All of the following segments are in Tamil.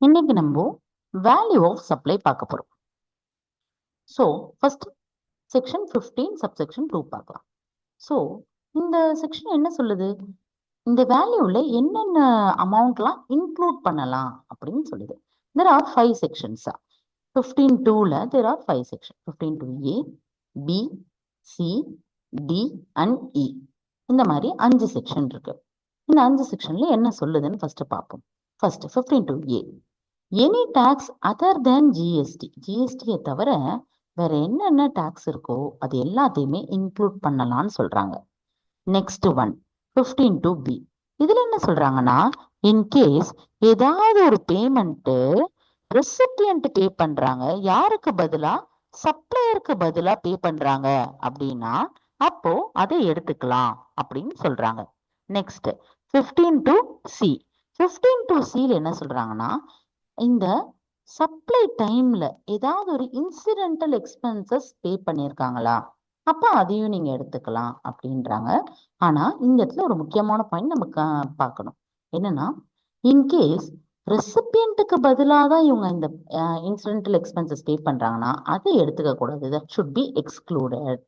இன்னைக்கு நம்ம வேல்யூ ஆஃப் சப்ளை பார்க்க போறோம். ஸோ ஃபர்ஸ்ட் செக்ஷன் 15 சப்செக்ஷன் 2 பார்க்கலாம். ஸோ இந்த செக்ஷன் என்ன சொல்லுது, இந்த வேல்யூல என்னென்ன அமௌண்ட்லாம் இன்க்ளூட் பண்ணலாம் அப்படின்னு சொல்லுது. There are 5 sections. 15(2)ல there are 5 sections. 15(2)A, B, C, D and E. இந்த மாதிரி 5 செக்ஷன் இருக்கு. இந்த 5 செக்ஷன்ல என்ன சொல்லுதுன்னு ஃபர்ஸ்ட் பார்ப்போம். First 15(2)A. Any tax other than GST, ஜிஎஸ்டியை தவிர வேற என்னென்ன டாக்ஸ் இருக்கோ அது எல்லாத்தையுமே இன்க்ளூட் பண்ணலாம்னு சொல்றாங்க. Next one 15(2)B. இதுல என்ன சொல்றாங்கன்னா, இன்கேஸ் ஏதாவது ஒரு பேமெண்ட் ரெசிபியன்ட் பே பண்றாங்க, யாருக்கு பதிலா சப்ளையருக்கு பதிலா பே பண்றாங்க அப்படின்னா அப்போ அதை எடுத்துக்கலாம் அப்படின்னு சொல்றாங்க. Next 15(2)C. 15(2)Cல என்ன சொல்றாங்கன்னா, இந்த சப்ளை டைம்ல ஏதாவது ஒரு இன்சிடென்டல் எக்ஸ்பென்சஸ் பே பண்ணியிருக்காங்களா, அப்ப அதையும் நீங்க எடுத்துக்கலாம் அப்படின்றாங்க. ஆனா இந்த இடத்துல ஒரு முக்கியமான பாயிண்ட் நமக்கு பார்க்கணும். என்னன்னா, இன்கேஸ் ரெசிபியன்ட்டுக்கு பதிலாக தான் இவங்க இந்த இன்சிடென்டல் எக்ஸ்பென்சஸ் பே பண்றாங்கன்னா அதை எடுத்துக்க கூடாது. That should be excluded.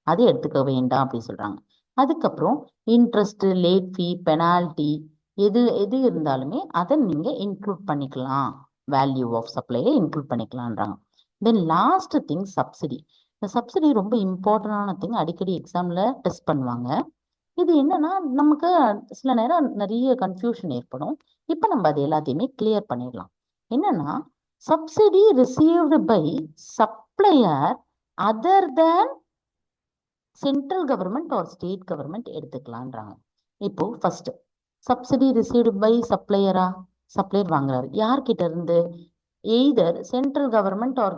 அதை எடுத்துக்க வேண்டாம் அப்படின்னு சொல்றாங்க. அதுக்கப்புறம் இன்ட்ரெஸ்ட், லேட் ஃபீ, பெனால்டி எது எது இருந்தாலுமே அதை நீங்க இன்க்ளூட் பண்ணிக்கலாம், வேல்யூ ஆஃப் சப்ளைல இன்க்ளூட் பண்ணிக்கலாம்ன்றாங்க. Then last thing subsidy. இந்த சப்சிடி ரொம்ப இம்பார்ட்டன்டான திங், அடிக்கடி எக்ஸாம்ல டெஸ்ட் பண்ணுவாங்க. இது என்னன்னா, நமக்கு சில நேரம் நிறைய கன்ஃபியூஷன் ஏற்படும். இப்ப நம்ம அது எல்லாத்தையுமே கிளியர் பண்ணிடலாம். என்னன்னா, subsidy received by supplier other than central government or state government எடுத்துக்கலான்றாங்க. இப்போ ஃபர்ஸ்ட் சப்சிடி ரிசீவ்டு பை சப்ளையரா, சப்ளையர் வாங்குறாரு யார்கிட்ட இருந்து, either central government or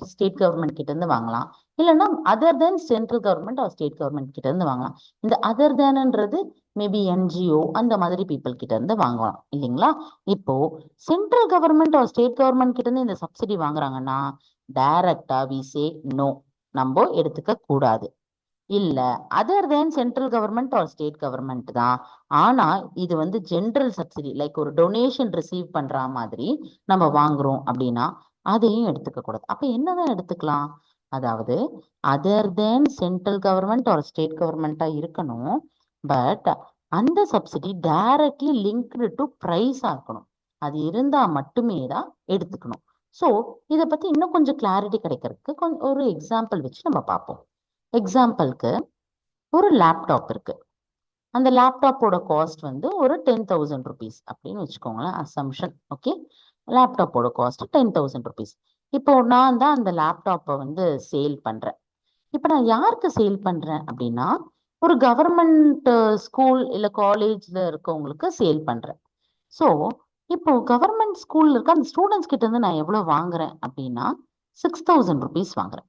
state government கிட்ட இருந்து வாங்கலாம், இல்லைன்னா other than central government or state government கிட்ட இருந்து வாங்கலாம். இந்த அதர் தேன்ன்றது மேபி என்ஜிஓ அந்த மாதிரி பீப்புள் கிட்ட இருந்து வாங்கலாம் இல்லைங்களா. இப்போ central government or state government கிட்ட இருந்து இந்த சப்சிடி வாங்குறாங்கன்னா டைரக்டா வி சே நோ, நம்ம எடுத்துக்க கூடாது. இல்ல other than central government or state government தான், ஆனா இது வந்து ஜென்ரல் சப்சிடி லைக் ஒரு டொனேஷன் ரிசீவ் பண்ற மாதிரி நம்ம வாங்குறோம் அப்படின்னா அதையும் எடுத்துக்க கூடாது. அப்ப என்னதான் எடுத்துக்கலாம், அதாவது other than central government or state கவர்மெண்டா இருக்கணும், பட் அந்த சப்சிடி டைரக்ட்லி லிங்க்டு டு பிரைஸா இருக்கணும். அது இருந்தா மட்டுமே தான் எடுத்துக்கணும். ஸோ இதை பத்தி இன்னும் கொஞ்சம் கிளாரிட்டி கிடைக்கிறதுக்கு ஒரு எக்ஸாம்பிள் வச்சு நம்ம பார்ப்போம். எக்ஸாம்பிளுக்கு ஒரு லேப்டாப் இருக்கு. அந்த லேப்டாப்போட காஸ்ட் வந்து ஒரு 10,000 rupees அப்படின்னு வச்சுக்கோங்களேன், அசம்ஷன். ஓகே, லேப்டாப்போட காஸ்ட் 10,000 rupees. இப்போ நான் தான் அந்த லேப்டாப்பை வந்து சேல் பண்றேன். இப்போ நான் யாருக்கு சேல் பண்றேன் அப்படின்னா, ஒரு கவர்மெண்ட் ஸ்கூல் இல்லை காலேஜ்ல இருக்கவங்களுக்கு சேல் பண்றேன். ஸோ இப்போ கவர்மெண்ட் ஸ்கூல்ல இருக்க அந்த ஸ்டூடெண்ட்ஸ் கிட்ட இருந்து நான் எவ்வளவு வாங்குறேன் அப்படின்னா 6,000 rupees வாங்குறேன்.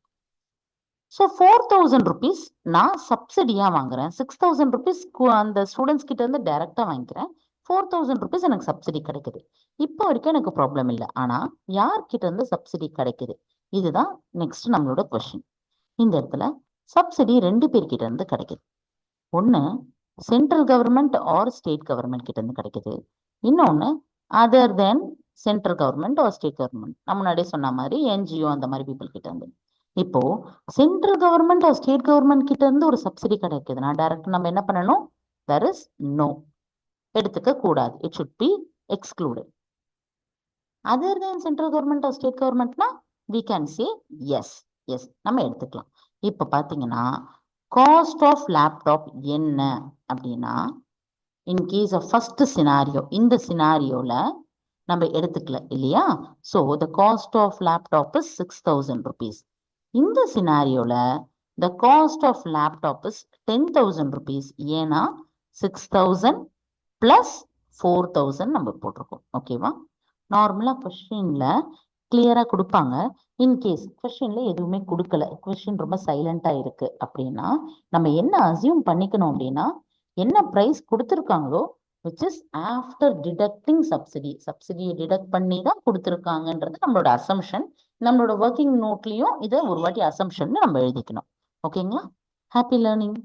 ஸோ 4,000 rupees நான் சப்சிடியா வாங்குறேன். 6,000 rupees அந்த ஸ்டூடெண்ட்ஸ் கிட்ட இருந்து டைரக்டா வாங்கிக்கிறேன். 4,000 rupees எனக்கு சப்சிடி கிடைக்குது. இப்போ வரைக்கும் எனக்கு ப்ராப்ளம் இல்லை. ஆனா யார்கிட்ட இருந்து சப்சிடி கிடைக்குது, இதுதான் நெக்ஸ்ட் நம்மளோட கொஸ்டின். இந்த இடத்துல சப்சிடி 2 பேர்கிட்ட இருந்து கிடைக்குது. ஒன்னு central government or state government கிட்ட இருந்து கிடைக்குது. இன்னொன்னு other than central government or state government, நம்ம முன்னாடியே சொன்ன மாதிரி என்ஜிஓ அந்த மாதிரி பீப்புள் கிட்ட இருந்து. இப்போ central government or state government கிட்ட இருந்து ஒரு சப்சிடி கிடைக்குதுன்னா டைரக்ட் நம்ம என்ன பண்ணணும், தட் இஸ் நோ, எடுத்துக்க கூடாது. It should be excluded. Other than central government or state கவர்மெண்ட்னா we can say yes, yes நம்ம எடுத்துக்கலாம். இப்போ பாத்தீங்கன்னா காஸ்ட் ஆஃப் லேப்டாப் என்ன அப்படின்னா, in case of first scenario, இந்த சினாரியோல நம்ம எடுத்துக்கல இல்லையா. So the cost of laptop is 6,000 rupees. இந்த சினாரியோல the cost of laptop is 10,000 rupees. ஏன்னா 6,000 பிளஸ் 4,000 நம்ம போட்டிருக்கோம். ஓகேவா. நார்மலா கொஸ்டின்ல கிளியரா கொடுப்பாங்க. இன்கேஸ் கொஸ்டின்ல எதுவுமே கொடுக்கல, கொஸ்டின் ரொம்ப சைலண்டா இருக்கு அப்படின்னா நம்ம என்ன அசியூம் பண்ணிக்கணும் அப்படின்னா, என்ன பிரைஸ் கொடுத்துருக்காங்களோ which is after deducting subsidy, சப்சிடியை டிடக்ட் பண்ணி தான் கொடுத்துருக்காங்கன்றது நம்மளோட அசம்ஷன். நம்மளோட ஒர்க்கிங் நோட்லயும் இதை ஒரு வாட்டி அசம்ஷன் நம்ம எழுதிக்கணும். ஓகேங்களா. Happy learning.